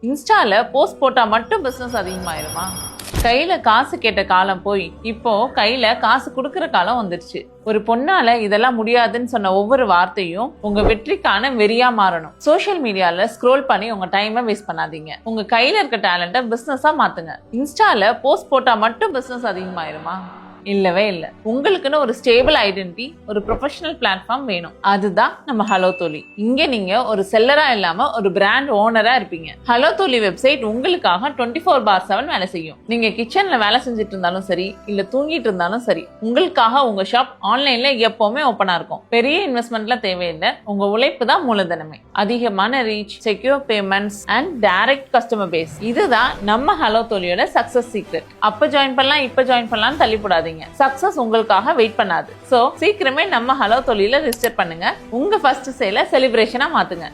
இன்ஸ்டால போஸ்ட் போட்டா மட்டும் பிசினஸ் அதிகமாயிருமா? கையில காசு கேட்ட காலம் போய் இப்போ கையில காசு கொடுக்கற காலம் வந்துருச்சு. ஒரு பொண்ணால இதெல்லாம் முடியாதுன்னு சொன்ன ஒவ்வொரு வார்த்தையும் உங்க வெற்றிக்கான வெறியா மாறணும். சோஷியல் மீடியால ஸ்க்ரோல் பண்ணி உங்க டைமை வேஸ்ட் பண்ணாதீங்க. உங்க கையில இருக்க டேலண்ட்டை பிசினஸா மாத்துங்க. இன்ஸ்டால போஸ்ட் போட்டா மட்டும் பிசினஸ் அதிகமாயிருமா? இல்லவே இல்லை. உங்களுக்குன்னு ஒரு ஸ்டேபிள் ஐடென்டிட்டி, ஒரு ப்ரொஃபஷனல் பிளாட்ஃபார்ம் வேணும். அதுதான் நம்ம ஹலோ தோழி. இங்க நீங்க ஒரு செல்லரா இல்லாம ஒரு பிராண்ட் ஓனரா இருப்பீங்க. ஹலோ தோழி வெப்சைட் உங்களுக்காக 24/7 வேலை செய்யும். நீங்க கிச்சன்ல வேலை செஞ்சுட்டு இருந்தாலும் சரி, இல்ல தூங்கிட்டு இருந்தாலும் சரி, உங்களுக்காக உங்க ஷாப் ஆன்லைன்ல எப்பவுமே ஓப்பனா இருக்கும். பெரிய இன்வெஸ்ட்மெண்ட்ல தேவையில்லை. உங்க உழைப்பு தான் மூலதனமே. அதிகமான reach, secure payments and direct customer base, இதுதான் நம்ம ஹலோ தோழியோட சக்சஸ் சீக்ரெட். அப்ப ஜாயின் பண்ணலாம், இப்ப ஜாயின் பண்ணலாம் தள்ளிப்படாதீங்க. சக்சஸ் உங்களுக்காக வெயிட் பண்ணாது. சோ சீக்கிரமே நம்ம ஹலோ தோழியில ரிஜிஸ்டர் பண்ணுங்க. உங்க ஃபர்ஸ்ட் சேல செலிப்ரேஷனா மாத்துங்க.